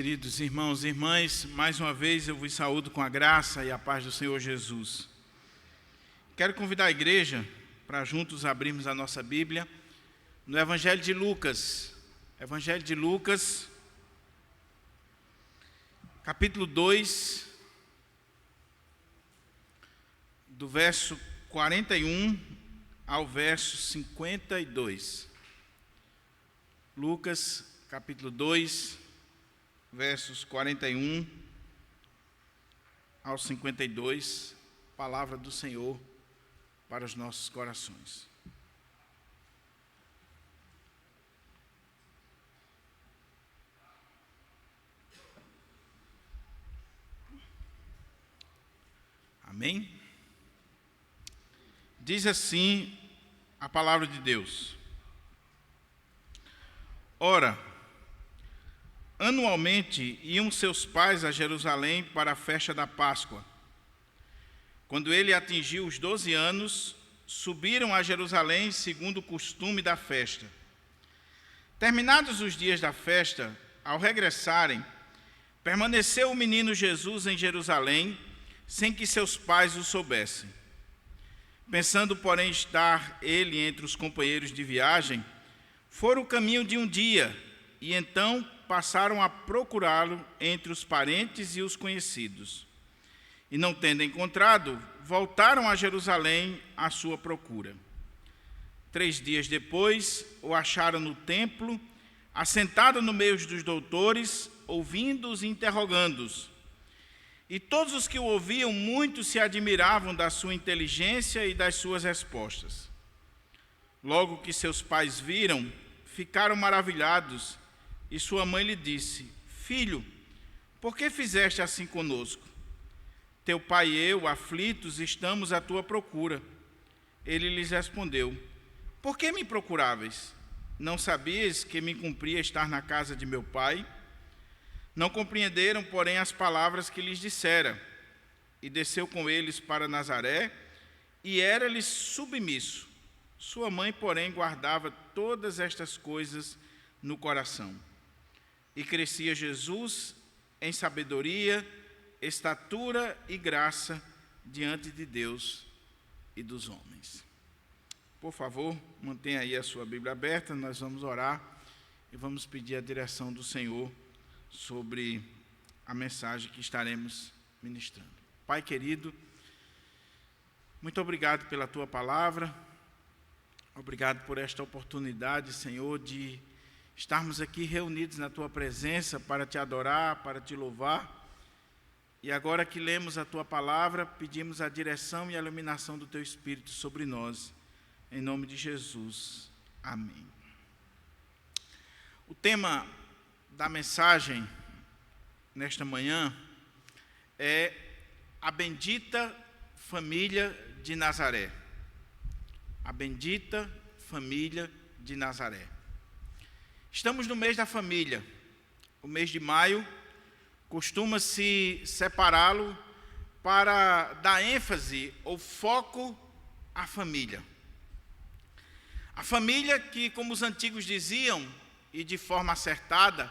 Queridos irmãos e irmãs, mais uma vez eu vos saúdo com a graça e a paz do Senhor Jesus. Quero convidar a igreja para juntos abrirmos a nossa Bíblia no Evangelho de Lucas. Evangelho de Lucas, capítulo 2, do verso 41 ao verso 52. Lucas, capítulo 2, versos 41 ao 52, palavra do Senhor para os nossos corações. Amém? Diz assim a palavra de Deus: Ora, anualmente iam seus pais a Jerusalém para a festa da Páscoa. Quando ele atingiu os 12 anos, subiram a Jerusalém segundo o costume da festa. Terminados os dias da festa, ao regressarem, permaneceu o menino Jesus em Jerusalém, sem que seus pais o soubessem. Pensando, porém, estar ele entre os companheiros de viagem, foram o caminho de um dia, e então passaram a procurá-lo entre os parentes e os conhecidos. E não tendo encontrado, voltaram a Jerusalém à sua procura. 3 dias depois, o acharam no templo, assentado no meio dos doutores, ouvindo-os e interrogando-os. E todos os que o ouviam, muito se admiravam da sua inteligência e das suas respostas. Logo que seus pais viram, ficaram maravilhados, e sua mãe lhe disse: Filho, por que fizeste assim conosco? Teu pai e eu, aflitos, estamos à tua procura. Ele lhes respondeu: Por que me procuráveis? Não sabias que me cumpria estar na casa de meu pai? Não compreenderam, porém, as palavras que lhes dissera. E desceu com eles para Nazaré, e era-lhes submisso. Sua mãe, porém, guardava todas estas coisas no coração. E crescia Jesus em sabedoria, estatura e graça diante de Deus e dos homens. Por favor, mantenha aí a sua Bíblia aberta, nós vamos orar e vamos pedir a direção do Senhor sobre a mensagem que estaremos ministrando. Pai querido, muito obrigado pela tua palavra, obrigado por esta oportunidade, Senhor, de estarmos aqui reunidos na tua presença para te adorar, para te louvar. E agora que lemos a tua palavra, pedimos a direção e a iluminação do teu Espírito sobre nós. Em nome de Jesus. Amém. O tema da mensagem nesta manhã é a bendita família de Nazaré. A bendita família de Nazaré. Estamos no mês da família. O mês de maio costuma-se separá-lo para dar ênfase ou foco à família. A família que, como os antigos diziam, e de forma acertada,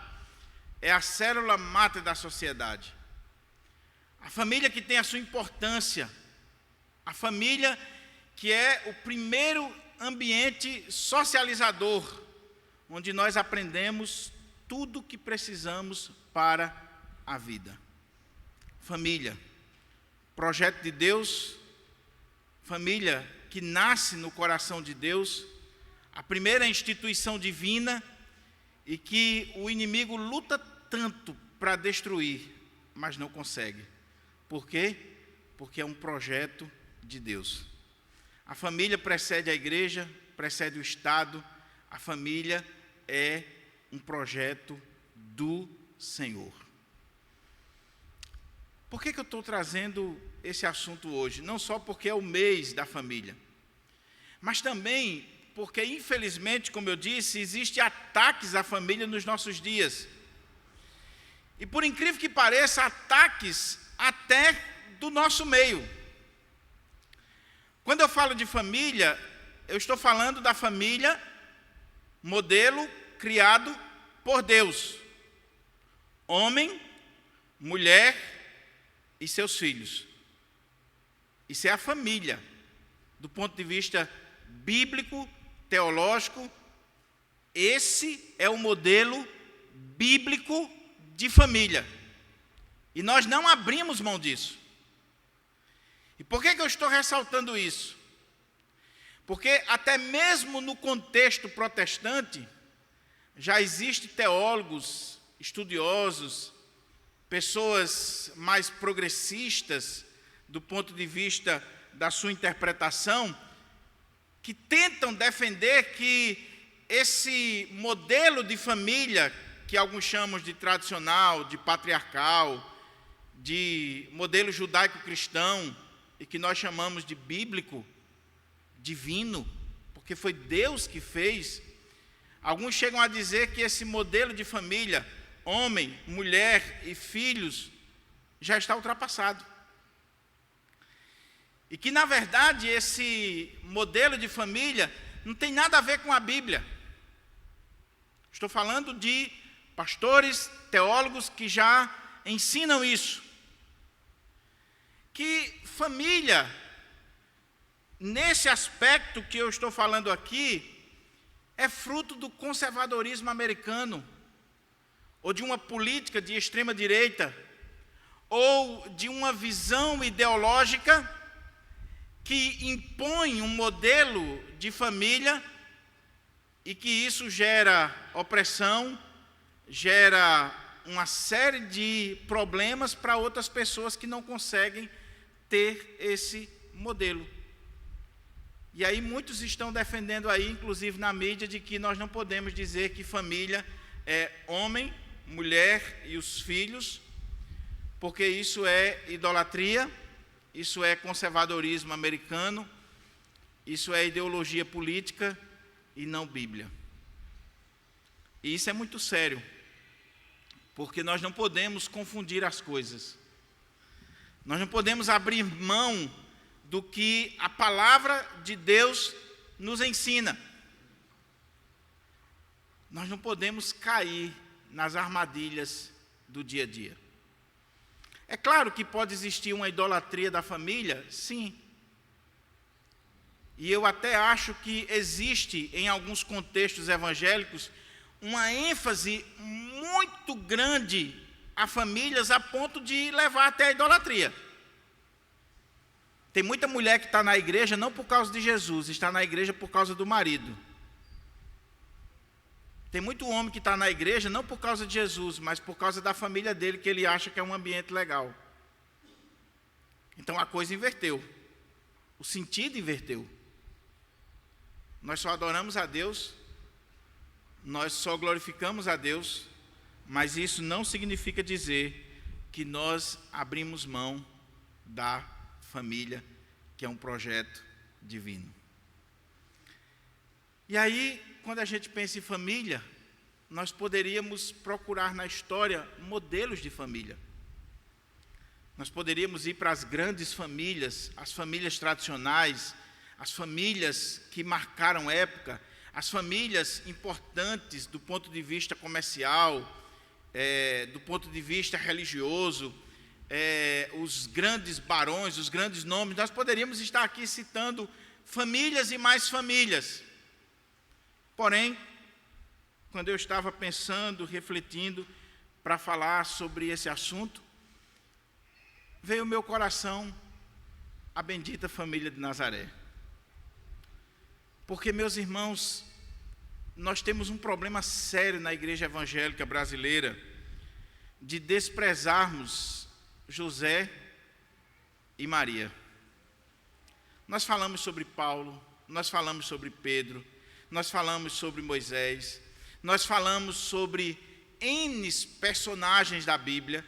é a célula máter da sociedade. A família que tem a sua importância. A família que é o primeiro ambiente socializador, onde nós aprendemos tudo o que precisamos para a vida. Família, projeto de Deus, família que nasce no coração de Deus, a primeira instituição divina e que o inimigo luta tanto para destruir, mas não consegue. Por quê? Porque é um projeto de Deus. A família precede a igreja, precede o Estado, a família é um projeto do Senhor. Por que eu estou trazendo esse assunto hoje? Não só porque é o mês da família, mas também porque, infelizmente, como eu disse, existem ataques à família nos nossos dias. E, por incrível que pareça, ataques até do nosso meio. Quando eu falo de família, eu estou falando da família modelo criado por Deus. homem, mulher e seus filhos. Isso é a família, do ponto de vista bíblico, teológico. Esse é o modelo bíblico de família. E nós não abrimos mão disso. E por que eu estou ressaltando isso? Porque até mesmo no contexto protestante, já existem teólogos, estudiosos, pessoas mais progressistas, do ponto de vista da sua interpretação, que tentam defender que esse modelo de família, que alguns chamam de tradicional, de patriarcal, de modelo judaico-cristão, e que nós chamamos de bíblico, divino, porque foi Deus que fez. Alguns chegam a dizer que esse modelo de família, homem, mulher e filhos, já está ultrapassado. E que, na verdade, esse modelo de família não tem nada a ver com a Bíblia. Estou falando de pastores, teólogos que já ensinam isso. Que família, nesse aspecto que eu estou falando aqui, é fruto do conservadorismo americano, ou de uma política de extrema-direita, ou de uma visão ideológica que impõe um modelo de família e que isso gera opressão, gera uma série de problemas para outras pessoas que não conseguem ter esse modelo. E aí muitos estão defendendo aí, inclusive na mídia, de que nós não podemos dizer que família é homem, mulher e os filhos, porque isso é idolatria, isso é conservadorismo americano, isso é ideologia política e não Bíblia. E isso é muito sério, porque nós não podemos confundir as coisas. Nós não podemos abrir mão do que a palavra de Deus nos ensina. Nós não podemos cair nas armadilhas do dia a dia. É claro que pode existir uma idolatria da família, sim. E eu até acho que existe, em alguns contextos evangélicos, uma ênfase muito grande a famílias a ponto de levar até a idolatria. Tem muita mulher que está na igreja não por causa de Jesus, está na igreja por causa do marido. Tem muito homem que está na igreja não por causa de Jesus, mas por causa da família dele, que ele acha que é um ambiente legal. Então a coisa inverteu. O sentido inverteu. Nós só adoramos a Deus, nós só glorificamos a Deus, mas isso não significa dizer que nós abrimos mão da família, que é um projeto divino. E aí, quando a gente pensa em família, nós poderíamos procurar na história modelos de família. Nós poderíamos ir para as grandes famílias, as famílias tradicionais, as famílias que marcaram época, as famílias importantes do ponto de vista comercial, do ponto de vista religioso, os grandes barões, os grandes nomes. Nós poderíamos estar aqui citando famílias e mais famílias. Porém, quando eu estava pensando, refletindo para falar sobre esse assunto, veio ao meu coração a bendita família de Nazaré. Porque, meus irmãos, nós temos um problema sério na igreja evangélica brasileira de desprezarmos José e Maria. Nós falamos sobre Paulo, nós falamos sobre Pedro, nós falamos sobre Moisés, nós falamos sobre N personagens da Bíblia,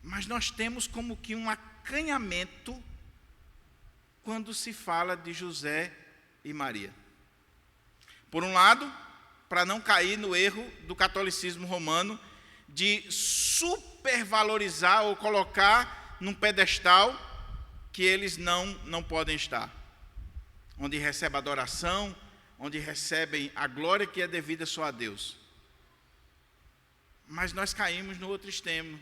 mas nós temos como que um acanhamento quando se fala de José e Maria. Por um lado, para não cair no erro do catolicismo romano de supervalorizar ou colocar num pedestal que eles não podem estar, onde recebe adoração, onde recebem a glória que é devida só a Deus. Mas nós caímos no outro extremo,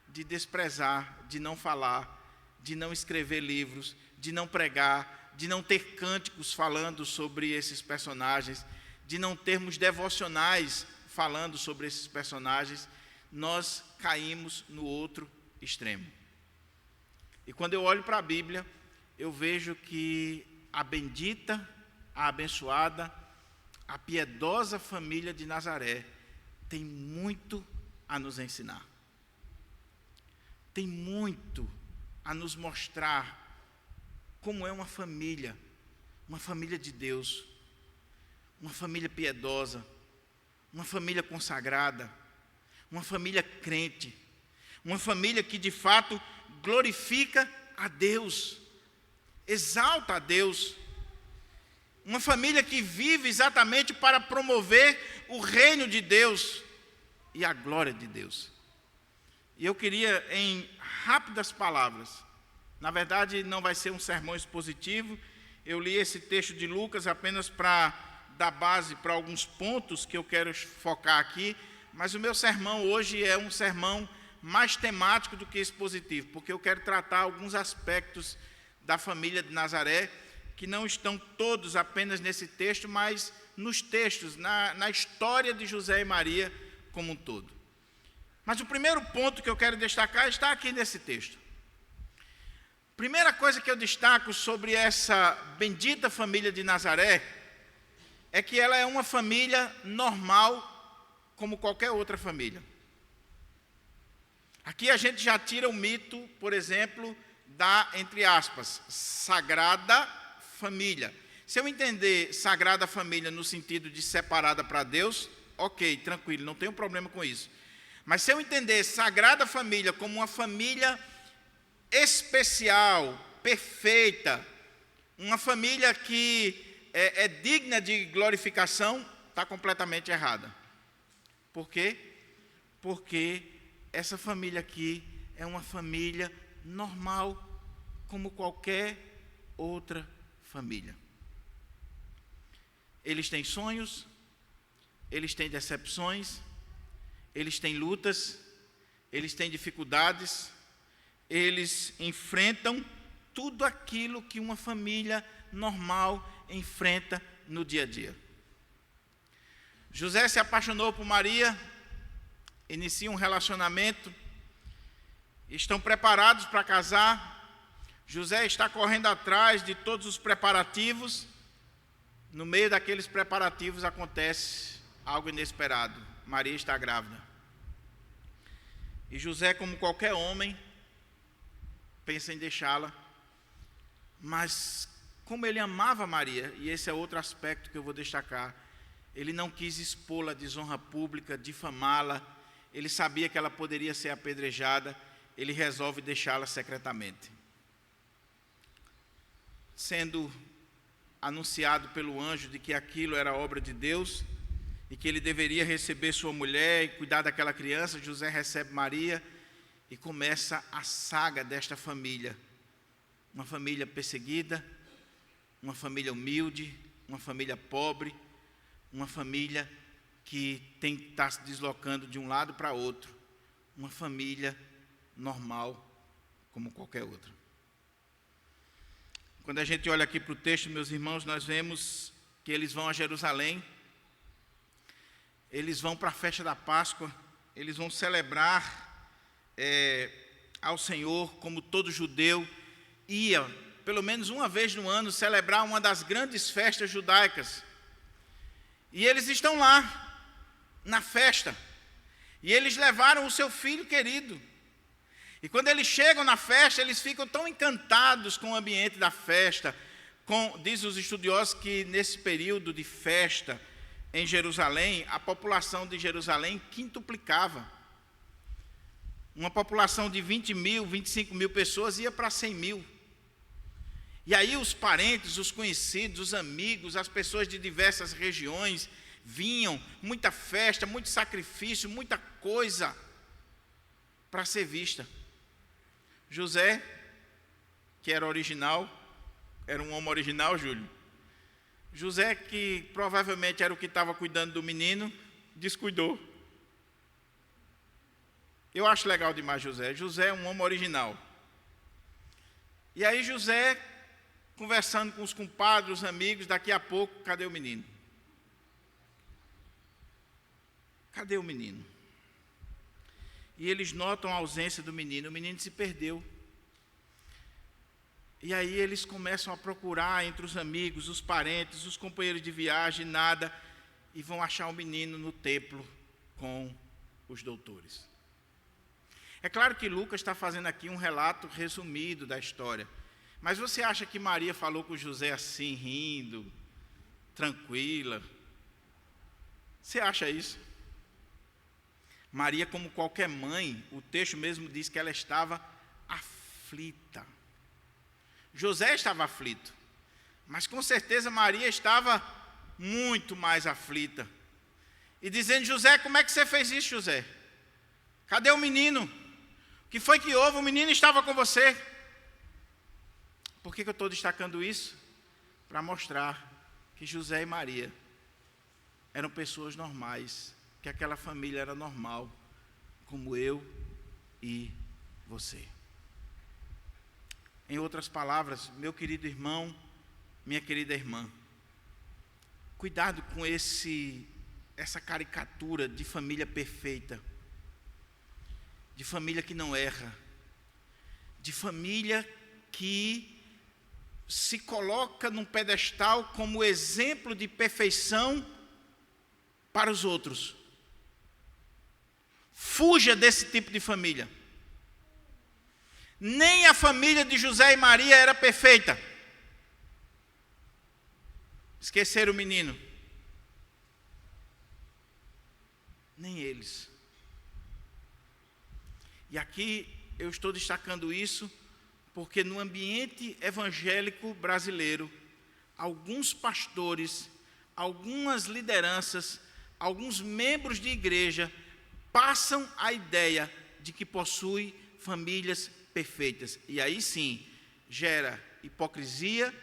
de desprezar, de não falar, de não escrever livros, de não pregar, de não ter cânticos falando sobre esses personagens, de não termos devocionais falando sobre esses personagens. Nós caímos no outro extremo. E quando eu olho para a Bíblia, eu vejo que a bendita, a abençoada, a piedosa família de Nazaré tem muito a nos ensinar. Tem muito a nos mostrar como é uma família de Deus, uma família piedosa, uma família consagrada, uma família crente, uma família que de fato glorifica a Deus, exalta a Deus, uma família que vive exatamente para promover o reino de Deus e a glória de Deus. E eu queria, em rápidas palavras, na verdade não vai ser um sermão expositivo, eu li esse texto de Lucas apenas para dar base para alguns pontos que eu quero focar aqui, mas o meu sermão hoje é um sermão mais temático do que expositivo, porque eu quero tratar alguns aspectos da família de Nazaré, que não estão todos apenas nesse texto, mas nos textos, na história de José e Maria como um todo. Mas o primeiro ponto que eu quero destacar está aqui nesse texto. Primeira coisa que eu destaco sobre essa bendita família de Nazaré é que ela é uma família normal, como qualquer outra família. Aqui a gente já tira o mito, por exemplo, da, entre aspas, sagrada família. Se eu entender sagrada família no sentido de separada para Deus, ok, tranquilo, não tenho problema com isso. Mas se eu entender sagrada família como uma família especial, perfeita, uma família que é digna de glorificação, está completamente errada. Por quê? Porque essa família aqui é uma família normal, como qualquer outra família. Eles têm sonhos, eles têm decepções, eles têm lutas, eles têm dificuldades, eles enfrentam tudo aquilo que uma família normal enfrenta no dia a dia. José se apaixonou por Maria, inicia um relacionamento, estão preparados para casar. José está correndo atrás de todos os preparativos. No meio daqueles preparativos acontece algo inesperado. Maria está grávida. E José, como qualquer homem, pensa em deixá-la. Mas como ele amava Maria, e esse é outro aspecto que eu vou destacar, ele não quis expô-la à desonra pública, difamá-la. Ele sabia que ela poderia ser apedrejada. Ele resolve deixá-la secretamente. Sendo anunciado pelo anjo de que aquilo era obra de Deus e que ele deveria receber sua mulher e cuidar daquela criança, José recebe Maria e começa a saga desta família. Uma família perseguida, uma família humilde, uma família pobre, uma família que tem que estar se deslocando de um lado para outro, uma família normal como qualquer outra. Quando a gente olha aqui para o texto, meus irmãos, nós vemos que eles vão a Jerusalém, eles vão para a festa da Páscoa, eles vão celebrar ao Senhor, como todo judeu ia, pelo menos uma vez no ano, celebrar uma das grandes festas judaicas. E eles estão lá, na festa, e eles levaram o seu filho querido. E quando eles chegam na festa, eles ficam tão encantados com o ambiente da festa. Diz os estudiosos que nesse período de festa em Jerusalém, a população de Jerusalém quintuplicava. Uma população de 20 mil, 25 mil pessoas ia para 100 mil. E aí os parentes, os conhecidos, os amigos, as pessoas de diversas regiões vinham, muita festa, muito sacrifício, muita coisa para ser vista. José, que era original, era um homem original, Júlio. José, que provavelmente era o que estava cuidando do menino, descuidou. Eu acho legal demais José. José é um homem original. E aí José, conversando com os compadres, os amigos, daqui a pouco, cadê o menino? Cadê o menino? E eles notam a ausência do menino. O menino se perdeu. E aí eles começam a procurar entre os amigos, os parentes, os companheiros de viagem, nada, e vão achar o menino no templo com os doutores. É claro que Lucas está fazendo aqui um relato resumido da história, mas você acha que Maria falou com José assim, rindo, tranquila? Você acha isso? Maria, como qualquer mãe, o texto mesmo diz que ela estava aflita. José estava aflito, mas com certeza Maria estava muito mais aflita. E dizendo: José, como é que você fez isso, José? Cadê o menino? O que foi que houve? O menino estava com você. Por que eu estou destacando isso? Para mostrar que José e Maria eram pessoas normais, que aquela família era normal, como eu e você. Em outras palavras, meu querido irmão, minha querida irmã, cuidado com essa caricatura de família perfeita, de família que não erra, de família que se coloca num pedestal como exemplo de perfeição para os outros. Fuja desse tipo de família. Nem a família de José e Maria era perfeita. Esqueceram o menino. Nem eles. E aqui eu estou destacando isso porque no ambiente evangélico brasileiro, alguns pastores, algumas lideranças, alguns membros de igreja passam a ideia de que possui famílias perfeitas. E aí sim, gera hipocrisia,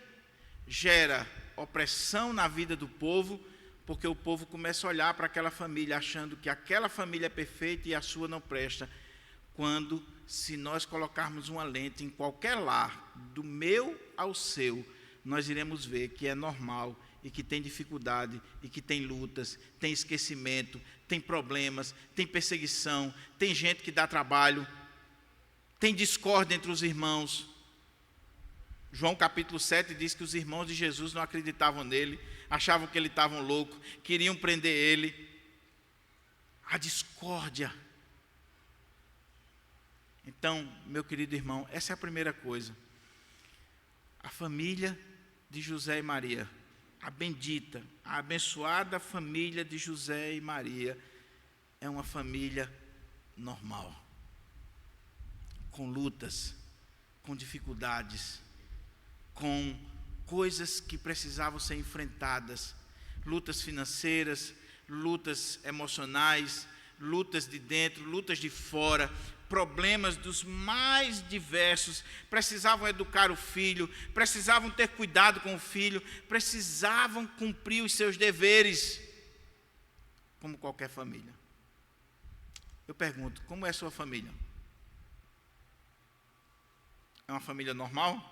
gera opressão na vida do povo, porque o povo começa a olhar para aquela família achando que aquela família é perfeita e a sua não presta, quando, se nós colocarmos uma lente em qualquer lar, do meu ao seu, nós iremos ver que é normal e que tem dificuldade, e que tem lutas, tem esquecimento, tem problemas, tem perseguição, tem gente que dá trabalho, tem discórdia entre os irmãos. João capítulo 7 diz que os irmãos de Jesus não acreditavam nele, achavam que ele estava louco, queriam prender ele. A discórdia. Então, meu querido irmão, essa é a primeira coisa. A família de José e Maria, a bendita, a abençoada família de José e Maria, é uma família normal, com lutas, com dificuldades, com coisas que precisavam ser enfrentadas, lutas financeiras, lutas emocionais, lutas de dentro, lutas de fora, problemas dos mais diversos, precisavam educar o filho, precisavam ter cuidado com o filho, precisavam cumprir os seus deveres, como qualquer família. Eu pergunto, como é a sua família? É uma família normal?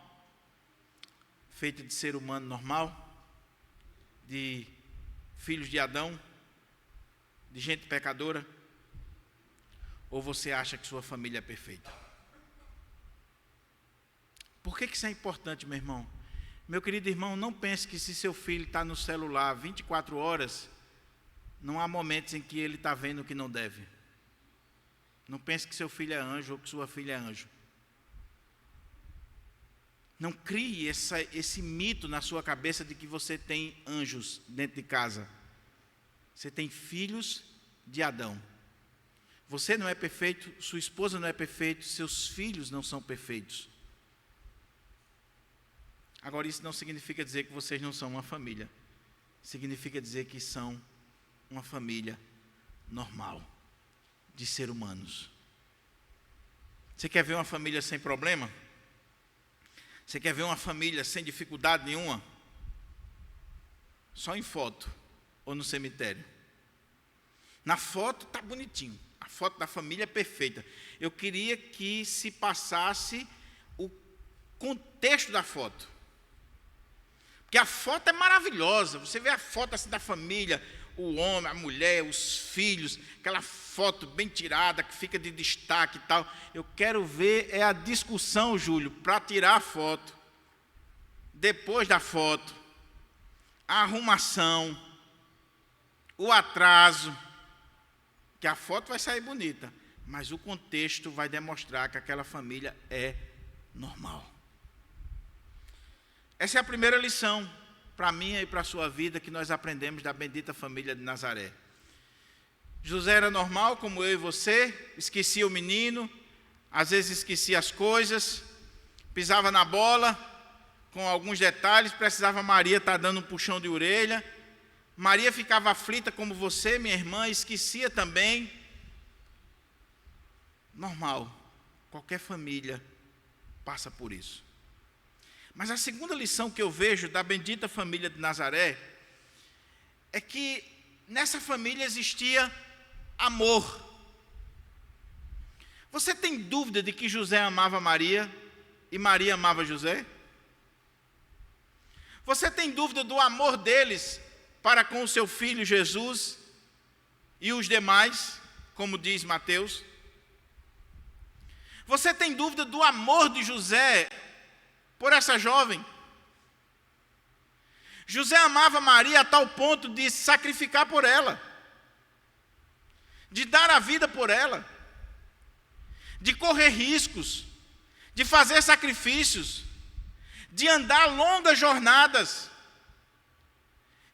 Feita de ser humano normal? De filhos de Adão? De gente pecadora? Ou você acha que sua família é perfeita? Por que isso é importante, meu irmão? Meu querido irmão, não pense que se seu filho está no celular 24 horas, não há momentos em que ele está vendo o que não deve. Não pense que seu filho é anjo ou que sua filha é anjo. Não crie esse mito na sua cabeça de que você tem anjos dentro de casa. Você tem filhos de Adão. Você não é perfeito, sua esposa não é perfeita, seus filhos não são perfeitos. Agora, isso não significa dizer que vocês não são uma família. Significa dizer que são uma família normal, de seres humanos. Você quer ver uma família sem problema? Você quer ver uma família sem dificuldade nenhuma? Só em foto ou no cemitério. Na foto está bonitinho. A foto da família é perfeita. Eu queria que se passasse o contexto da foto. Porque a foto é maravilhosa. Você vê a foto assim da família, o homem, a mulher, os filhos, aquela foto bem tirada, que fica de destaque e tal. Eu quero ver é a discussão, Júlio, para tirar a foto. Depois da foto, a arrumação, o atraso, que a foto vai sair bonita, mas o contexto vai demonstrar que aquela família é normal. Essa é a primeira lição para mim e para a sua vida que nós aprendemos da bendita família de Nazaré. José era normal, como eu e você, esquecia o menino, às vezes esquecia as coisas, pisava na bola, com alguns detalhes, precisava Maria estar dando um puxão de orelha. Maria ficava aflita como você, minha irmã, esquecia também. Normal, qualquer família passa por isso. Mas a segunda lição que eu vejo da bendita família de Nazaré é que nessa família existia amor. Você tem dúvida de que José amava Maria e Maria amava José? Você tem dúvida do amor deles para com o seu filho Jesus e os demais, como diz Mateus? Você tem dúvida do amor de José por essa jovem? José amava Maria a tal ponto de se sacrificar por ela, de dar a vida por ela, de correr riscos, de fazer sacrifícios, de andar longas jornadas,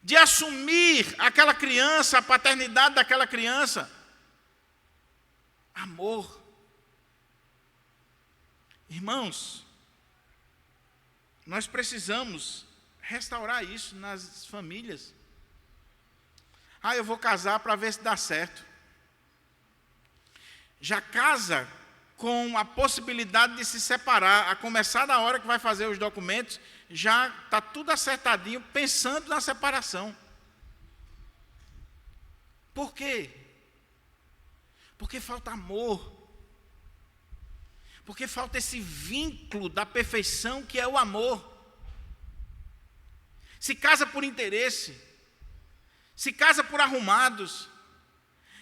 de assumir aquela criança, a paternidade daquela criança. Amor. Irmãos, nós precisamos restaurar isso nas famílias. Eu vou casar para ver se dá certo. Já casa com a possibilidade de se separar, a começar da hora que vai fazer os documentos, já está tudo acertadinho, pensando na separação. Por quê? Porque falta amor. Porque falta esse vínculo da perfeição que é o amor. Se casa por interesse, se casa por arrumados,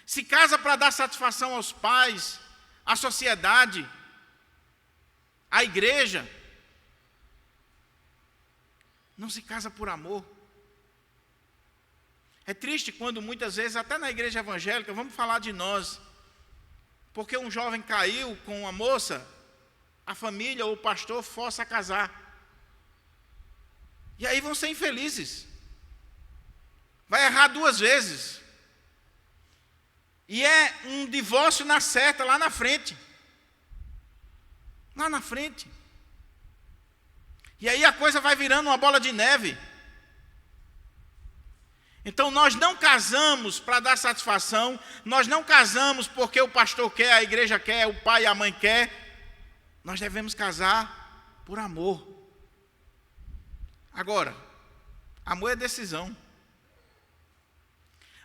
se casa para dar satisfação aos pais, à sociedade, à igreja. Não se casa por amor. É triste quando muitas vezes, até na igreja evangélica, vamos falar de nós, porque um jovem caiu com uma moça, a família ou o pastor força a casar. E aí vão ser infelizes. Vai errar 2 vezes. E é um divórcio na certa, lá na frente. Lá na frente. E aí a coisa vai virando uma bola de neve. Então nós não casamos para dar satisfação, nós não casamos porque o pastor quer, a igreja quer, o pai e a mãe quer. Nós devemos casar por amor. Agora, amor é decisão.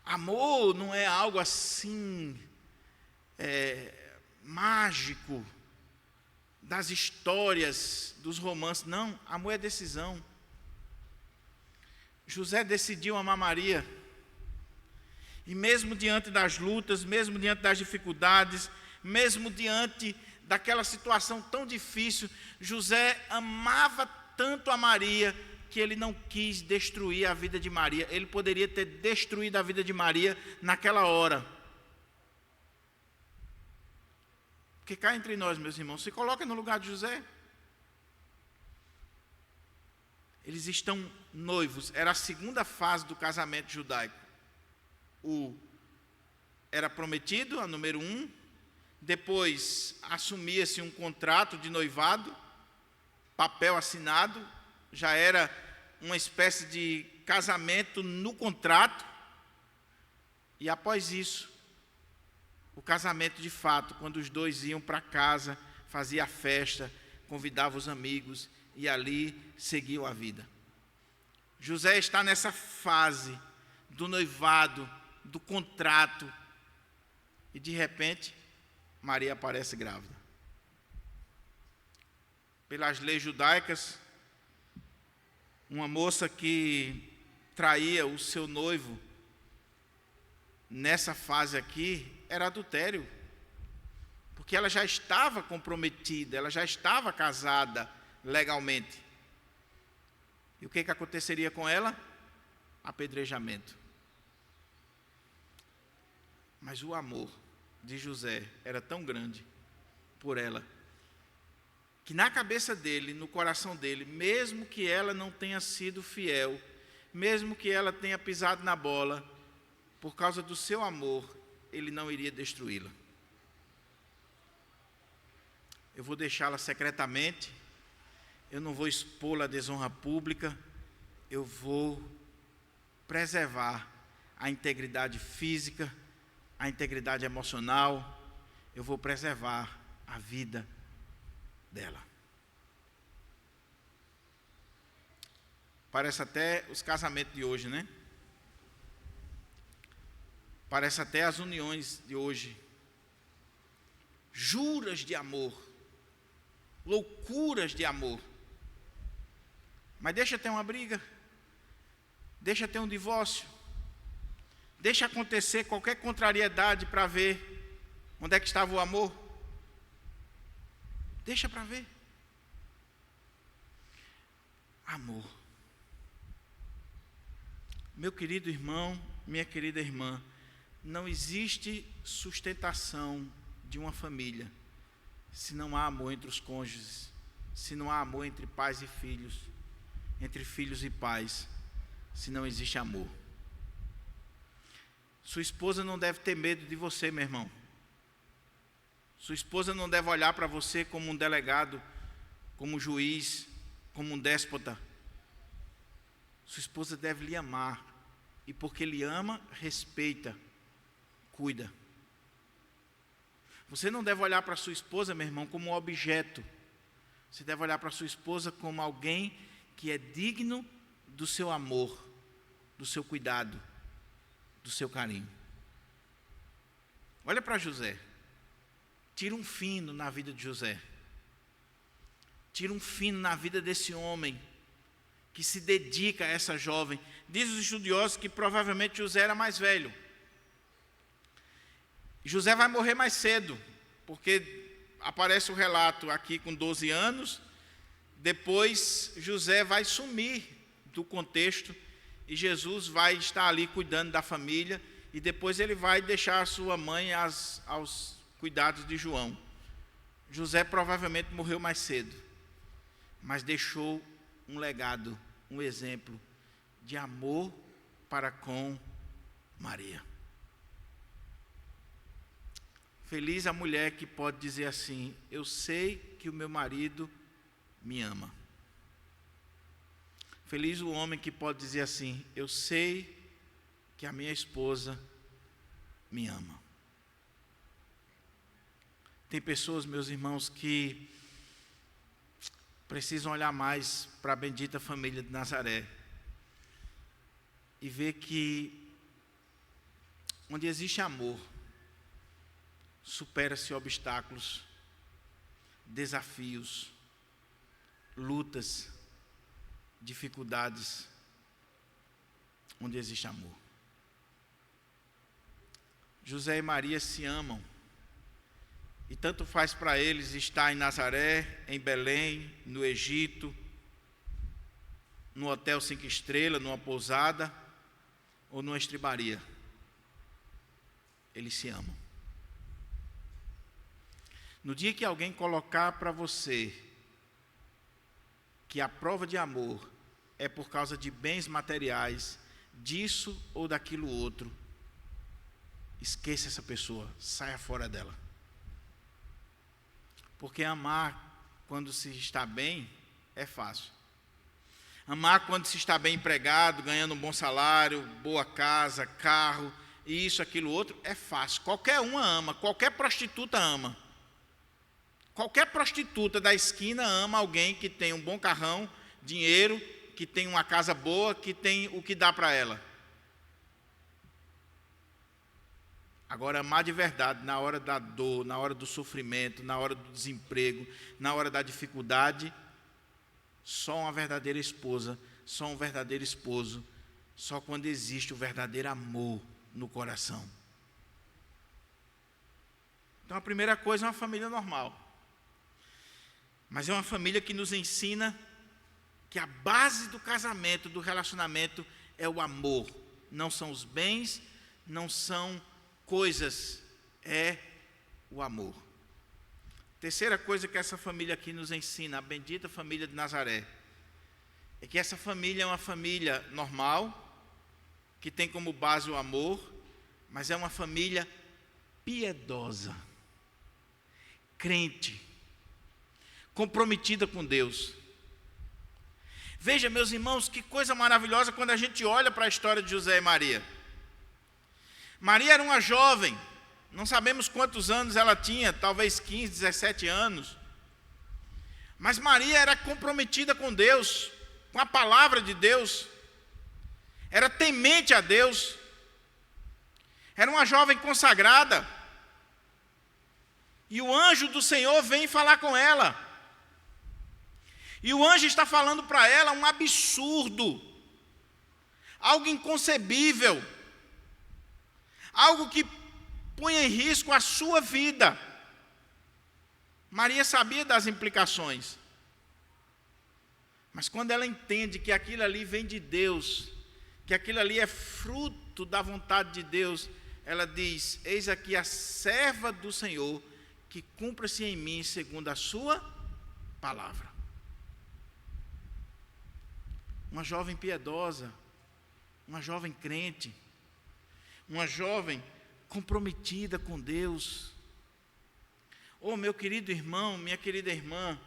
Amor não é algo assim mágico das histórias, dos romances. Não, amor é decisão. José decidiu amar Maria. E mesmo diante das lutas, mesmo diante das dificuldades, mesmo diante daquela situação tão difícil, José amava tanto a Maria que ele não quis destruir a vida de Maria. Ele poderia ter destruído a vida de Maria naquela hora. Porque cá entre nós, meus irmãos, se coloca no lugar de José. Eles estão noivos. Era a segunda fase do casamento judaico. Era prometido, a número 1. Depois assumia-se um contrato de noivado, papel assinado. Já era uma espécie de casamento no contrato. E após isso, o casamento de fato, quando os dois iam para casa, fazia a festa, convidava os amigos e ali seguiam a vida. José está nessa fase do noivado, do contrato. e de repente Maria aparece grávida. Pelas leis judaicas, uma moça que traía o seu noivo nessa fase aqui era adultério, porque ela já estava comprometida, ela já estava casada legalmente. E o que aconteceria com ela? Apedrejamento. Mas o amor de José era tão grande por ela, que na cabeça dele, no coração dele, mesmo que ela não tenha sido fiel, mesmo que ela tenha pisado na bola, por causa do seu amor, ele não iria destruí-la. Eu vou deixá-la secretamente, eu não vou expô-la à desonra pública, eu vou preservar a integridade física, a integridade emocional, eu vou preservar a vida dela. Parece até os casamentos de hoje, né? Parece até as uniões de hoje. Juras de amor, loucuras de amor. Mas deixa ter uma briga, deixa ter um divórcio, deixa acontecer qualquer contrariedade para ver onde é que estava o amor. Deixa para ver. Amor. Meu querido irmão, minha querida irmã, não existe sustentação de uma família se não há amor entre os cônjuges, se não há amor entre pais e filhos, entre filhos e pais, se não existe amor. Sua esposa não deve ter medo de você, meu irmão. Sua esposa não deve olhar para você como um delegado, como um juiz, como um déspota. Sua esposa deve lhe amar, e porque lhe ama, respeita, cuida. Você não deve olhar para sua esposa, meu irmão, como um objeto. Você deve olhar para sua esposa como alguém que é digno do seu amor, do seu cuidado, do seu carinho. Olha para José. Tira um fino na vida de José. Tira um fino na vida desse homem que se dedica a essa jovem. Diz os estudiosos que provavelmente José era mais velho. José vai morrer mais cedo, porque aparece o relato aqui com 12 anos, depois José vai sumir do contexto, e Jesus vai estar ali cuidando da família, e depois ele vai deixar a sua mãe aos cuidados de João. José provavelmente morreu mais cedo, mas deixou um legado, um exemplo de amor para com Maria. Feliz a mulher que pode dizer assim: eu sei que o meu marido me ama. Feliz o homem que pode dizer assim: eu sei que a minha esposa me ama. Tem pessoas, meus irmãos, que precisam olhar mais para a bendita família de Nazaré e ver que onde existe amor, supera-se obstáculos, desafios, lutas, dificuldades, onde existe amor. José e Maria se amam, e tanto faz para eles estar em Nazaré, em Belém, no Egito, no hotel 5 estrelas, numa pousada ou numa estribaria. Eles se amam. No dia que alguém colocar para você que a prova de amor é por causa de bens materiais, disso ou daquilo outro, esqueça essa pessoa, saia fora dela. Porque amar quando se está bem é fácil. Amar quando se está bem empregado, ganhando um bom salário, boa casa, carro, isso, aquilo, outro, é fácil. Qualquer uma ama, qualquer prostituta ama. Qualquer prostituta da esquina ama alguém que tem um bom carrão, dinheiro, que tem uma casa boa, que tem o que dá para ela. Agora, amar de verdade, na hora da dor, na hora do sofrimento, na hora do desemprego, na hora da dificuldade, só uma verdadeira esposa, só um verdadeiro esposo, só quando existe o verdadeiro amor no coração. Então, a primeira coisa é uma família normal. Mas é uma família que nos ensina que a base do casamento, do relacionamento, é o amor. Não são os bens, não são coisas, é o amor. Terceira coisa que essa família aqui nos ensina, a bendita família de Nazaré, é que essa família é uma família normal, que tem como base o amor, mas é uma família piedosa, crente, comprometida com Deus. Veja, meus irmãos, que coisa maravilhosa quando a gente olha para a história de José e Maria. Maria era uma jovem, não sabemos quantos anos ela tinha, talvez 15, 17 anos. Mas Maria era comprometida com Deus, com a palavra de Deus, era temente a Deus, era uma jovem consagrada. E o anjo do Senhor vem falar com ela. E o anjo está falando para ela um absurdo, algo inconcebível, algo que põe em risco a sua vida. Maria sabia das implicações, mas quando ela entende que aquilo ali vem de Deus, que aquilo ali é fruto da vontade de Deus, ela diz: eis aqui a serva do Senhor, que cumpra-se em mim segundo a sua palavra. Uma jovem piedosa, uma jovem crente, uma jovem comprometida com Deus. Oh, meu querido irmão, minha querida irmã,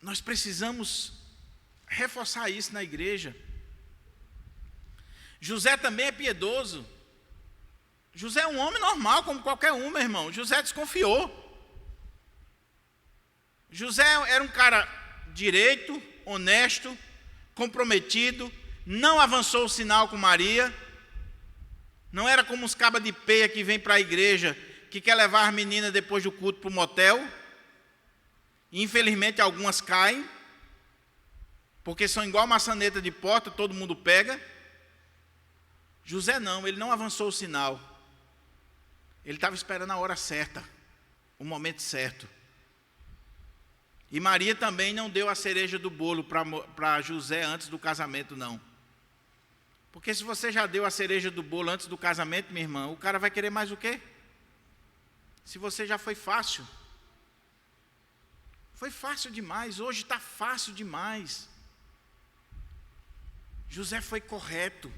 nós precisamos reforçar isso na igreja. José também é piedoso. José é um homem normal, como qualquer um, meu irmão. José desconfiou. José era um cara direito, honesto, comprometido, não avançou o sinal com Maria, não era como os cabas de peia que vêm para a igreja, que quer levar as meninas depois do culto para o motel. Infelizmente algumas caem, porque são igual maçaneta de porta, todo mundo pega. José não, ele não avançou o sinal. Ele estava esperando a hora certa, o momento certo. E Maria também não deu a cereja do bolo para José antes do casamento, não. Porque se você já deu a cereja do bolo antes do casamento, minha irmã, o cara vai querer mais o quê? Se você já foi fácil. Foi fácil demais, hoje está fácil demais. José foi correto,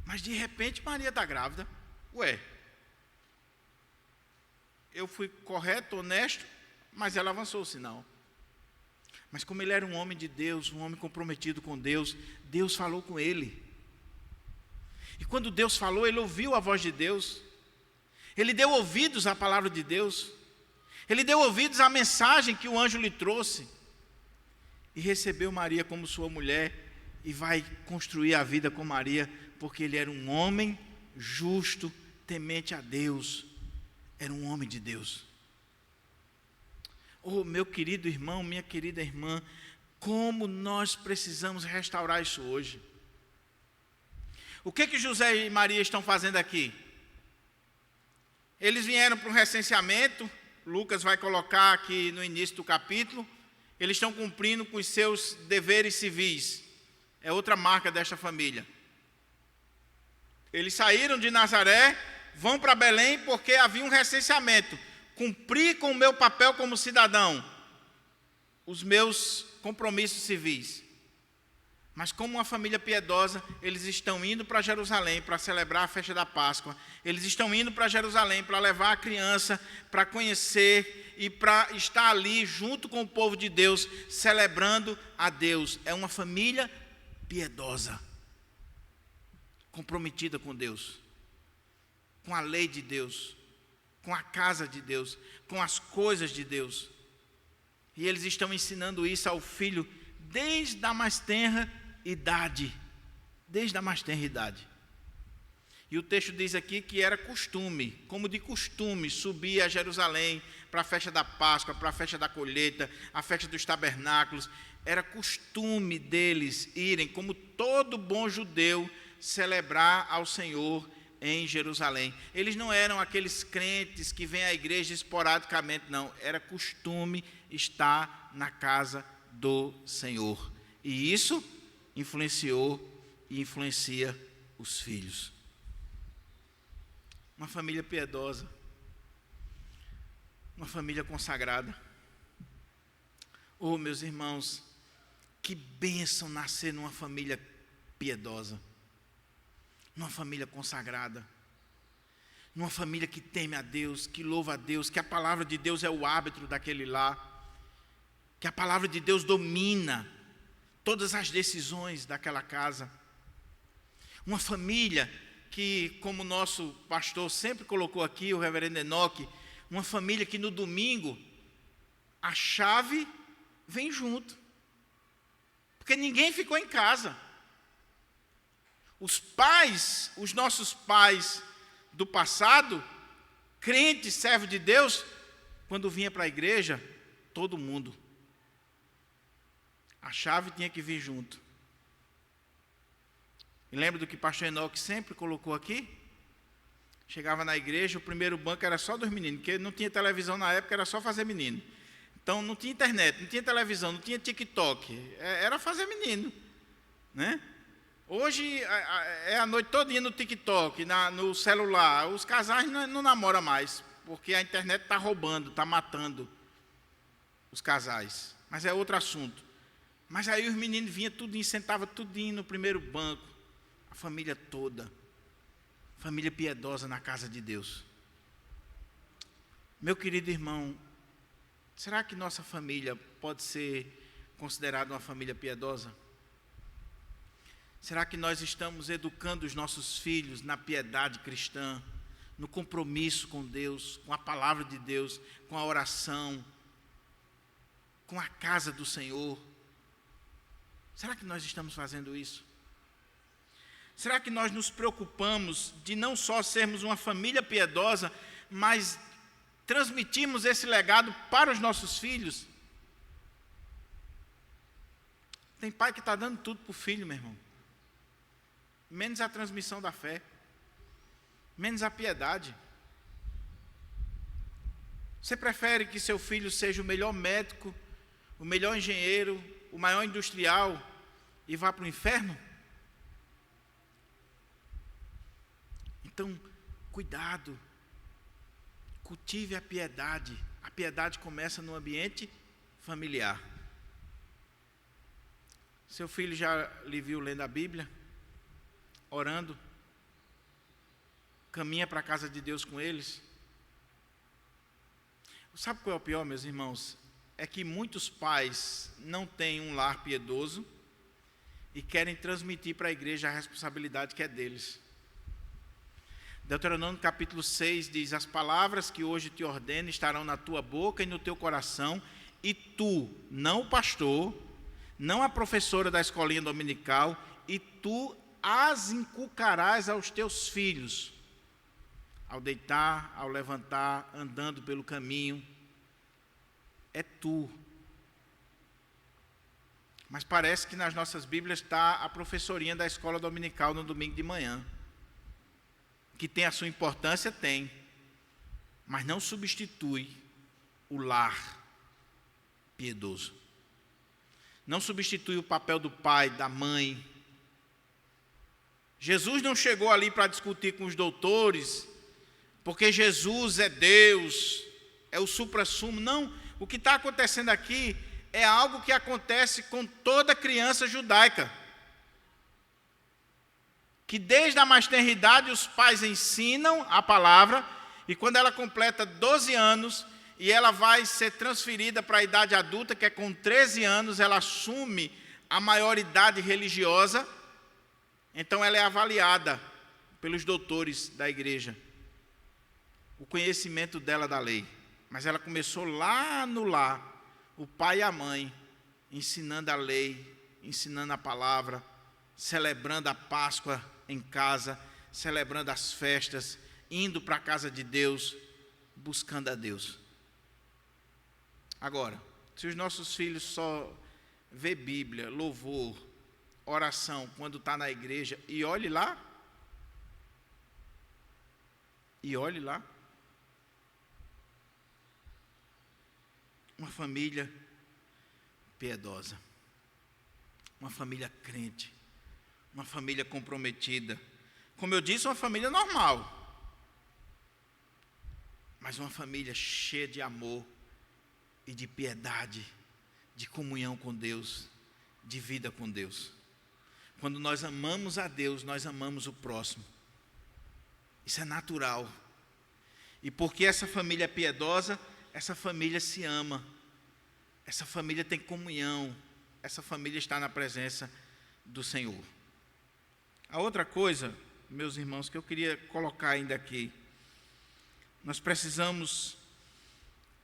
mas de repente Maria está grávida. Ué, eu fui correto, honesto, mas ela avançou o sinal. Mas como ele era um homem de Deus, um homem comprometido com Deus, Deus falou com ele. E quando Deus falou, ele ouviu a voz de Deus. Ele deu ouvidos à palavra de Deus. Ele deu ouvidos à mensagem que o anjo lhe trouxe. E recebeu Maria como sua mulher. E vai construir a vida com Maria, porque ele era um homem justo, temente a Deus. Era um homem de Deus. Oh, meu querido irmão, minha querida irmã, como nós precisamos restaurar isso hoje. O que José e Maria estão fazendo aqui? Eles vieram para um recenseamento, Lucas vai colocar aqui no início do capítulo, eles estão cumprindo com os seus deveres civis. É outra marca desta família. Eles saíram de Nazaré, vão para Belém porque havia um recenseamento. Cumprir com o meu papel como cidadão, os meus compromissos civis. Mas como uma família piedosa, eles estão indo para Jerusalém para celebrar a festa da Páscoa. Eles estão indo para Jerusalém para levar a criança, para conhecer e para estar ali junto com o povo de Deus, celebrando a Deus. É uma família piedosa, comprometida com Deus, com a lei de Deus, com a casa de Deus, com as coisas de Deus. E eles estão ensinando isso ao filho desde a mais tenra idade. desde a mais tenra idade. E o texto diz aqui que era costume, como de costume, subir a Jerusalém para a festa da Páscoa, para a festa da colheita, a festa dos tabernáculos. Era costume deles irem, como todo bom judeu, celebrar ao Senhor em Jerusalém. Eles não eram aqueles crentes que vêm à igreja esporadicamente, não. Era costume estar na casa do Senhor. E isso influenciou e influencia os filhos. Uma família piedosa, uma família consagrada. Oh, meus irmãos, que bênção nascer numa família piedosa, numa família consagrada, numa família que teme a Deus, que louva a Deus, que a palavra de Deus é o árbitro daquele lar, que a palavra de Deus domina todas as decisões daquela casa. Uma família que, como o nosso pastor sempre colocou aqui, o reverendo Enoque, uma família que no domingo a chave vem junto, porque ninguém ficou em casa. Os pais, os nossos pais do passado, crentes, servos de Deus, quando vinha para a igreja, todo mundo, a chave tinha que vir junto. E lembra do que o pastor Enoque sempre colocou aqui? Chegava na igreja, o primeiro banco era só dos meninos, porque não tinha televisão na época, era só fazer menino. Então não tinha internet, não tinha televisão, não tinha TikTok, era fazer menino, né? Hoje é a noite todinha no TikTok, no celular. Os casais não namoram mais, porque a internet está roubando, está matando os casais. Mas é outro assunto. Mas aí os meninos vinham tudinho, sentavam tudinho no primeiro banco. A família toda, família piedosa na casa de Deus. Meu querido irmão, será que nossa família pode ser considerada uma família piedosa? Será que nós estamos educando os nossos filhos na piedade cristã, no compromisso com Deus, com a palavra de Deus, com a oração, com a casa do Senhor? Será que nós estamos fazendo isso? Será que nós nos preocupamos de não só sermos uma família piedosa, mas transmitirmos esse legado para os nossos filhos? Tem pai que está dando tudo para o filho, meu irmão. Menos a transmissão da fé, menos a piedade. Você prefere que seu filho seja o melhor médico, o melhor engenheiro, o maior industrial e vá para o inferno? Então, cuidado, cultive a piedade. A piedade começa no ambiente familiar. Seu filho já lhe viu lendo a Bíblia, orando, caminha para a casa de Deus com eles? Sabe qual é o pior, meus irmãos? É que muitos pais não têm um lar piedoso e querem transmitir para a igreja a responsabilidade que é deles. Deuteronômio capítulo 6 diz: as palavras que hoje te ordeno estarão na tua boca e no teu coração, e tu, não o pastor, não a professora da escolinha dominical, e tu as inculcarás aos teus filhos, ao deitar, ao levantar, andando pelo caminho. É tu. Mas parece que nas nossas Bíblias está a professorinha da escola dominical no domingo de manhã. Que tem a sua importância, tem, mas não substitui o lar piedoso. Não substitui o papel do pai, da mãe. Jesus não chegou ali para discutir com os doutores, porque Jesus é Deus, é o suprassumo. Não, o que está acontecendo aqui é algo que acontece com toda criança judaica. Que desde a mais tenra idade os pais ensinam a palavra, e quando ela completa 12 anos, e ela vai ser transferida para a idade adulta, que é com 13 anos, ela assume a maioridade religiosa, então ela é avaliada pelos doutores da igreja, o conhecimento dela da lei. Mas ela começou lá no lar, o pai e a mãe, ensinando a lei, ensinando a palavra, celebrando a Páscoa em casa, celebrando as festas, indo para a casa de Deus, buscando a Deus. Agora, se os nossos filhos só vê Bíblia, louvor, oração quando está na igreja, e olhe lá, uma família piedosa, uma família crente, uma família comprometida, como eu disse, uma família normal, mas uma família cheia de amor e de piedade, de comunhão com Deus, de vida com Deus. Quando nós amamos a Deus, nós amamos o próximo. Isso é natural. E porque essa família é piedosa, essa família se ama. Essa família tem comunhão. Essa família está na presença do Senhor. A outra coisa, meus irmãos, que eu queria colocar ainda aqui, nós precisamos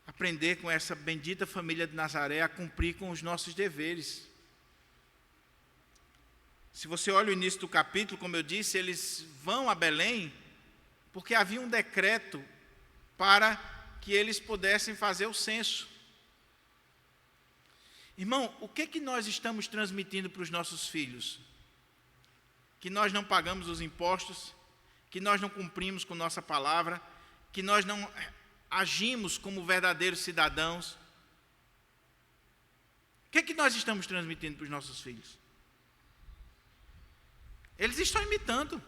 aprender com essa bendita família de Nazaré a cumprir com os nossos deveres. Se você olha o início do capítulo, como eu disse, eles vão a Belém porque havia um decreto para que eles pudessem fazer o censo. Irmão, o que nós estamos transmitindo para os nossos filhos? Que nós não pagamos os impostos, que nós não cumprimos com nossa palavra, que nós não agimos como verdadeiros cidadãos. O que nós estamos transmitindo para os nossos filhos? Eles estão imitando.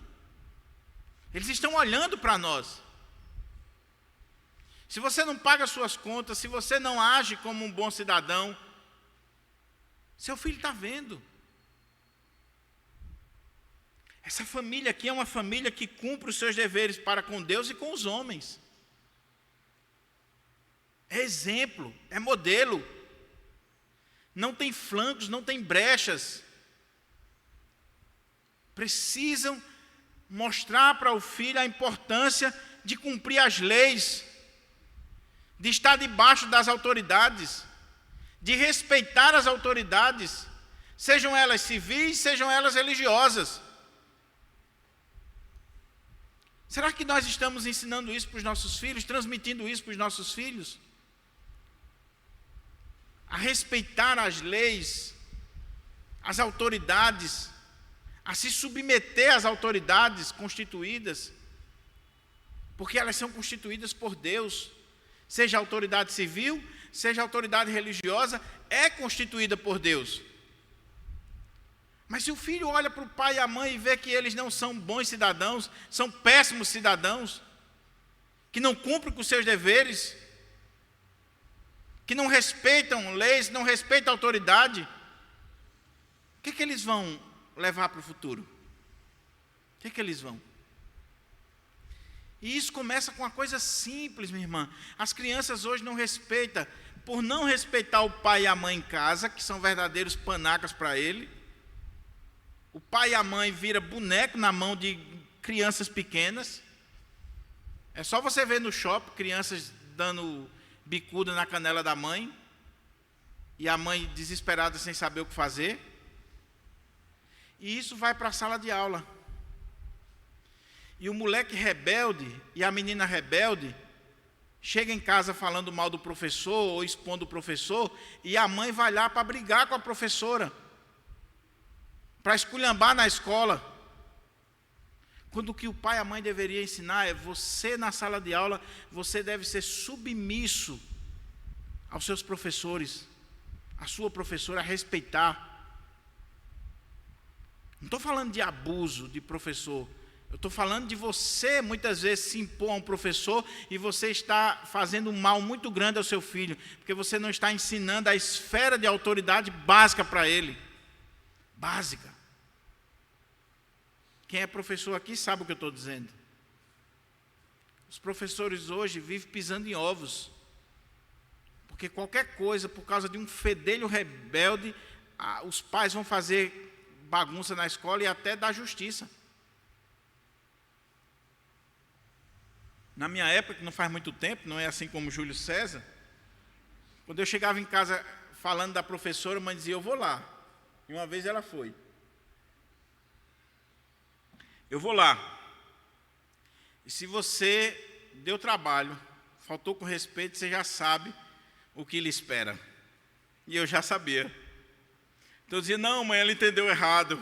Eles estão olhando para nós. Se você não paga suas contas, se você não age como um bom cidadão, seu filho está vendo. Essa família aqui é uma família que cumpre os seus deveres para com Deus e com os homens. É exemplo, é modelo. Não tem flancos, não tem brechas. Precisam mostrar para o filho a importância de cumprir as leis, de estar debaixo das autoridades, de respeitar as autoridades, sejam elas civis, sejam elas religiosas. Será que nós estamos ensinando isso para os nossos filhos, transmitindo isso para os nossos filhos? A respeitar as leis, as autoridades, a se submeter às autoridades constituídas, porque elas são constituídas por Deus, seja a autoridade civil, seja a autoridade religiosa, é constituída por Deus. Mas se o filho olha para o pai e a mãe e vê que eles não são bons cidadãos, são péssimos cidadãos, que não cumprem com seus deveres, que não respeitam leis, não respeitam a autoridade, o que eles vão levar para o futuro? O que eles vão? E isso começa com uma coisa simples, minha irmã. As crianças hoje não respeitam, por não respeitar o pai e a mãe em casa, que são verdadeiros panacas para ele. O pai e a mãe viram boneco na mão de crianças pequenas. É só você ver no shopping, crianças dando bicuda na canela da mãe, e a mãe desesperada sem saber o que fazer. E isso vai para a sala de aula. E o moleque rebelde e a menina rebelde chega em casa falando mal do professor ou expondo o professor, e a mãe vai lá para brigar com a professora, para esculhambar na escola. Quando o que o pai e a mãe deveriam ensinar é: você na sala de aula, você deve ser submisso aos seus professores, a sua professora, a respeitar. Não estou falando de abuso de professor, eu estou falando de você muitas vezes se impor a um professor e você está fazendo um mal muito grande ao seu filho, porque você não está ensinando a esfera de autoridade básica para ele. Básica. Quem é professor aqui sabe o que eu estou dizendo. Os professores hoje vivem pisando em ovos, porque qualquer coisa, por causa de um fedelho rebelde, os pais vão fazer bagunça na escola e até dar justiça. Na minha época, que não faz muito tempo, não é assim como Júlio César, quando eu chegava em casa falando da professora, a mãe dizia: eu vou lá. E uma vez ela foi. Eu vou lá. E se você deu trabalho, faltou com respeito, você já sabe o que lhe espera. E eu já sabia. Então eu dizia, não, mãe, ela entendeu errado.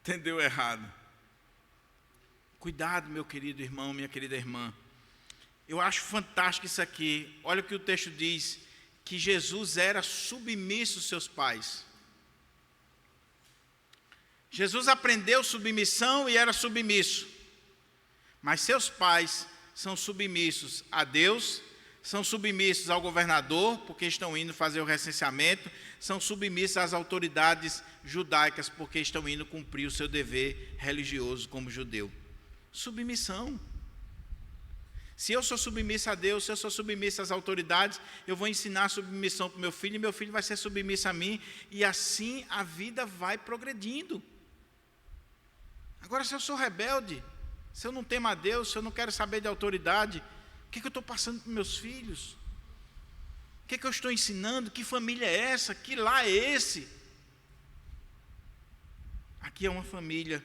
Entendeu errado. Cuidado, meu querido irmão, minha querida irmã. Eu acho fantástico isso aqui. Olha o que o texto diz, que Jesus era submisso aos seus pais. Jesus aprendeu submissão e era submisso. Mas seus pais são submissos a Deus, são submissos ao governador, porque estão indo fazer o recenseamento, são submissos às autoridades judaicas, porque estão indo cumprir o seu dever religioso como judeu. Submissão. Se eu sou submisso a Deus, se eu sou submisso às autoridades, eu vou ensinar a submissão para o meu filho, e meu filho vai ser submisso a mim, e assim a vida vai progredindo. Agora, se eu sou rebelde, se eu não temo a Deus, se eu não quero saber de autoridade, o que eu estou passando para meus filhos? O que eu estou ensinando? Que família é essa? Que lar é esse? Aqui é uma família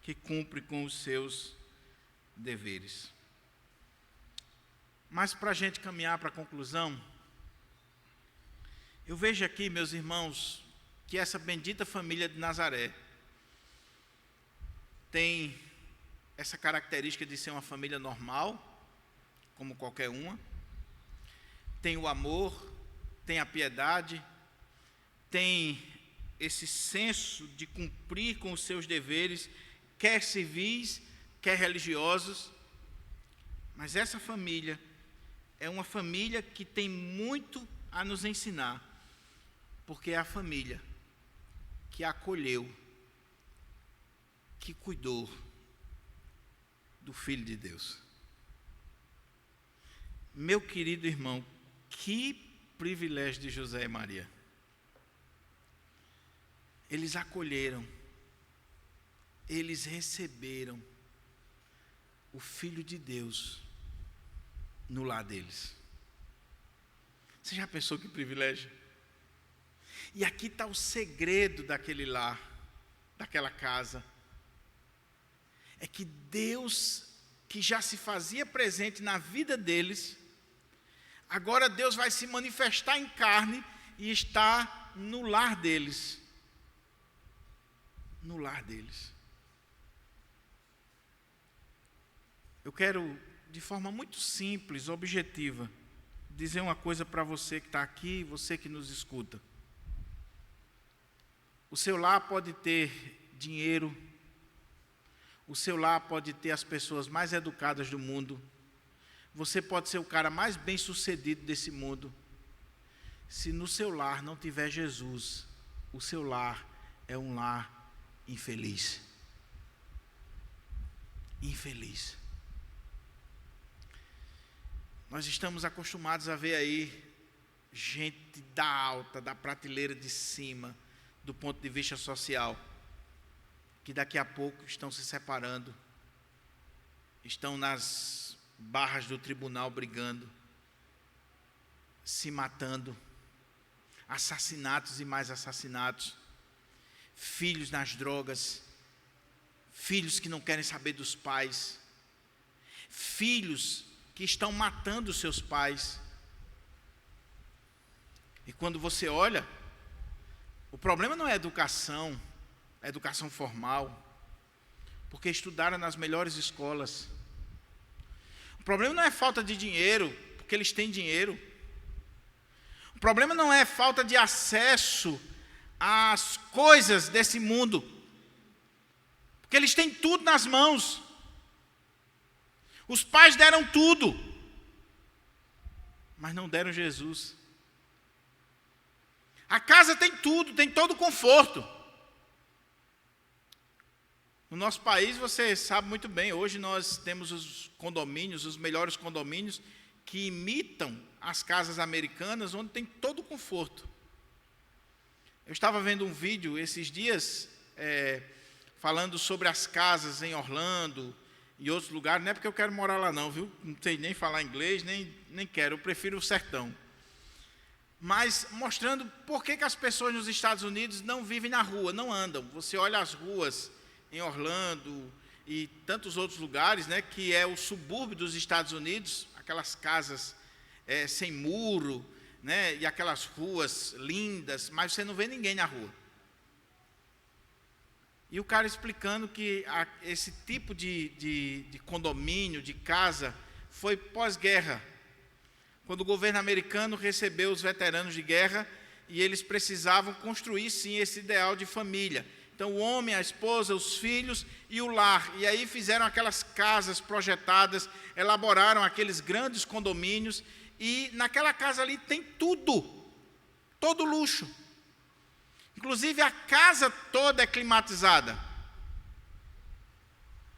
que cumpre com os seus deveres. Mas para a gente caminhar para a conclusão, eu vejo aqui, meus irmãos, que essa bendita família de Nazaré tem essa característica de ser uma família normal, como qualquer uma. Tem o amor, tem a piedade, tem esse senso de cumprir com os seus deveres, quer civis, quer religiosos. Mas essa família é uma família que tem muito a nos ensinar, porque é a família que acolheu, que cuidou do Filho de Deus. Meu querido irmão, que privilégio de José e Maria. Eles acolheram, eles receberam o Filho de Deus no lar deles. Você já pensou que privilégio? E aqui está o segredo daquele lar, daquela casa. É que Deus, que já se fazia presente na vida deles, agora Deus vai se manifestar em carne e está no lar deles. No lar deles. Eu quero, de forma muito simples, objetiva, dizer uma coisa para você que está aqui, você que nos escuta. O seu lar pode ter dinheiro, o seu lar pode ter as pessoas mais educadas do mundo, você pode ser o cara mais bem-sucedido desse mundo. Se no seu lar não tiver Jesus, o seu lar é um lar infeliz. Infeliz. Nós estamos acostumados a ver aí gente da alta, da prateleira de cima, do ponto de vista social, que daqui a pouco estão se separando, estão nas barras do tribunal brigando, se matando, assassinatos e mais assassinatos, filhos nas drogas, filhos que não querem saber dos pais, filhos que estão matando os seus pais. E quando você olha, o problema não é a educação formal, porque estudaram nas melhores escolas. O problema não é falta de dinheiro, porque eles têm dinheiro. O problema não é falta de acesso às coisas desse mundo, porque eles têm tudo nas mãos. Os pais deram tudo, mas não deram Jesus. A casa tem tudo, tem todo o conforto. No nosso país, você sabe muito bem, hoje nós temos os condomínios, os melhores condomínios, que imitam as casas americanas, onde tem todo o conforto. Eu estava vendo um vídeo esses dias, falando sobre as casas em Orlando e outros lugares. Não é porque eu quero morar lá não, viu? Não sei nem falar inglês, nem quero, eu prefiro o sertão. Mas mostrando por que as pessoas nos Estados Unidos não vivem na rua, não andam. Você olha as ruas em Orlando, e tantos outros lugares, né, que é o subúrbio dos Estados Unidos, aquelas casas sem muro, né, e aquelas ruas lindas, mas você não vê ninguém na rua. E o cara explicando que esse tipo de condomínio, de casa, foi pós-guerra, quando o governo americano recebeu os veteranos de guerra e eles precisavam construir, sim, esse ideal de família. Então, o homem, a esposa, os filhos e o lar. E aí fizeram aquelas casas projetadas, elaboraram aqueles grandes condomínios, e naquela casa ali tem tudo, todo luxo. Inclusive, a casa toda é climatizada.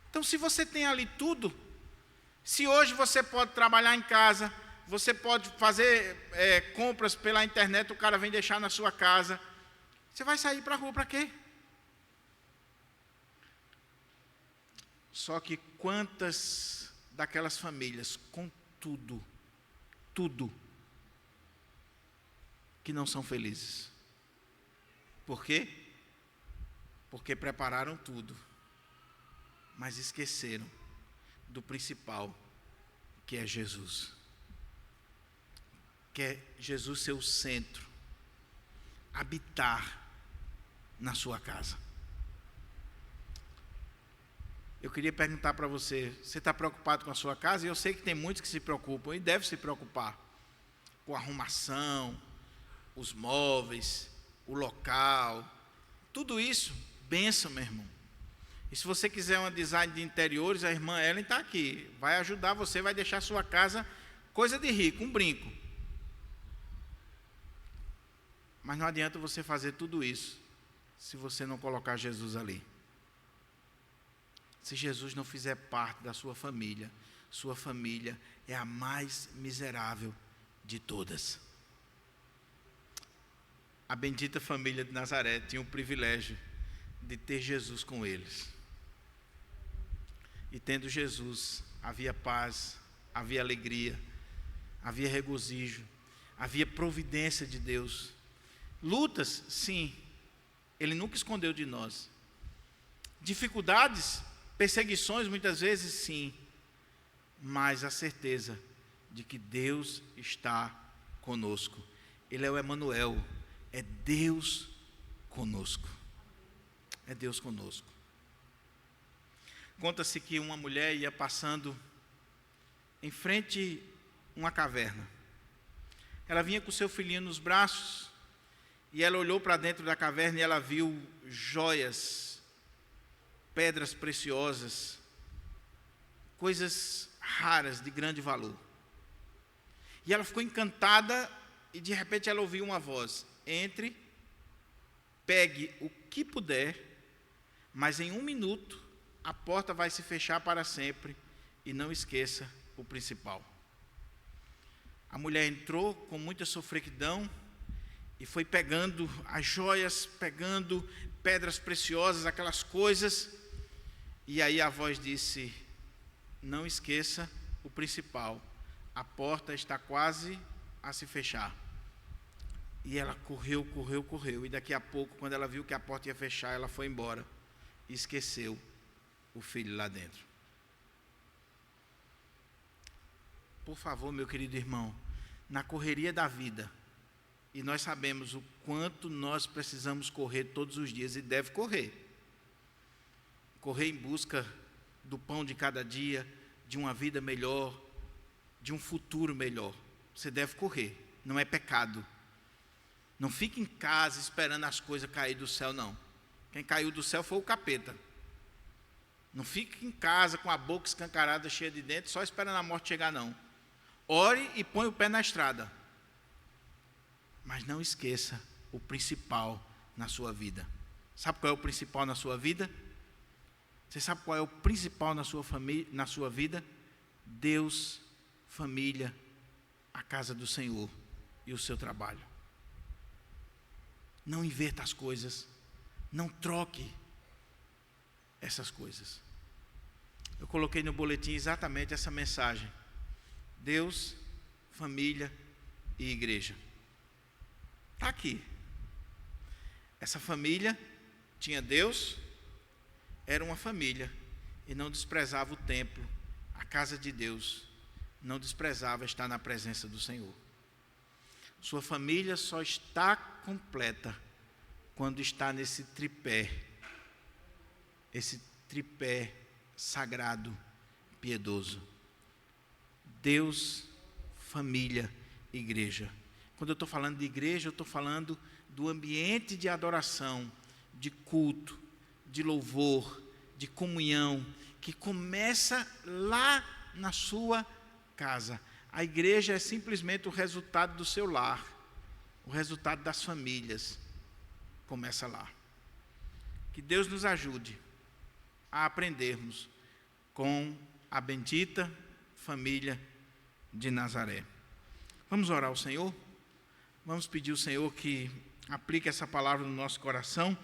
Então, se você tem ali tudo, se hoje você pode trabalhar em casa, você pode fazer compras pela internet, o cara vem deixar na sua casa, você vai sair para a rua para quê? Só que quantas daquelas famílias com tudo, que não são felizes? Por quê? Porque prepararam tudo, mas esqueceram do principal, que é Jesus. Que é Jesus ser o centro, habitar na sua casa. Eu queria perguntar para você, você está preocupado com a sua casa? E eu sei que tem muitos que se preocupam, e devem se preocupar, com a arrumação, os móveis, o local, tudo isso, bênção, meu irmão. E se você quiser um design de interiores, a irmã Ellen está aqui, vai ajudar você, vai deixar a sua casa coisa de rico, um brinco. Mas não adianta você fazer tudo isso, se você não colocar Jesus ali. Se Jesus não fizer parte da sua família é a mais miserável de todas. A bendita família de Nazaré tinha o privilégio de ter Jesus com eles. E tendo Jesus, havia paz, havia alegria, havia regozijo, havia providência de Deus. Lutas, sim, Ele nunca escondeu de nós. Dificuldades, perseguições, muitas vezes, sim, mas a certeza de que Deus está conosco. Ele é o Emanuel, é Deus conosco. É Deus conosco. Conta-se que uma mulher ia passando em frente a uma caverna. Ela vinha com seu filhinho nos braços, e ela olhou para dentro da caverna e ela viu joias, pedras preciosas, coisas raras de grande valor. E ela ficou encantada e de repente ela ouviu uma voz: entre, pegue o que puder, mas em 1 minuto a porta vai se fechar para sempre, e não esqueça o principal. A mulher entrou com muita sofreguidão e foi pegando as joias, pegando pedras preciosas, aquelas coisas, e aí a voz disse: não esqueça o principal, a porta está quase a se fechar. E ela correu, e daqui a pouco, quando ela viu que a porta ia fechar, ela foi embora e esqueceu o filho lá dentro. Por favor, meu querido irmão, na correria da vida, e nós sabemos o quanto nós precisamos correr todos os dias, e deve correr em busca do pão de cada dia, de uma vida melhor, de um futuro melhor. Você deve correr, não é pecado. Não fique em casa esperando as coisas cair do céu, não. Quem caiu do céu foi o capeta. Não fique em casa com a boca escancarada, cheia de dentes, só esperando a morte chegar, não. Ore e põe o pé na estrada. Mas não esqueça o principal na sua vida. Sabe qual é o principal na sua vida? Você sabe qual é o principal na sua família, na sua vida? Deus, família, a casa do Senhor e o seu trabalho. Não inverta as coisas. Não troque essas coisas. Eu coloquei no boletim exatamente essa mensagem: Deus, família e igreja. Está aqui. Essa família tinha Deus, era uma família, e não desprezava o templo, a casa de Deus, não desprezava estar na presença do Senhor. Sua família só está completa quando está nesse tripé, esse tripé sagrado, piedoso. Deus, família, igreja. Quando eu estou falando de igreja, eu estou falando do ambiente de adoração, de culto, de louvor, de comunhão, que começa lá na sua casa. A igreja é simplesmente o resultado do seu lar, o resultado das famílias. Começa lá. Que Deus nos ajude a aprendermos com a bendita família de Nazaré. Vamos orar ao Senhor? Vamos pedir ao Senhor que aplique essa palavra no nosso coração.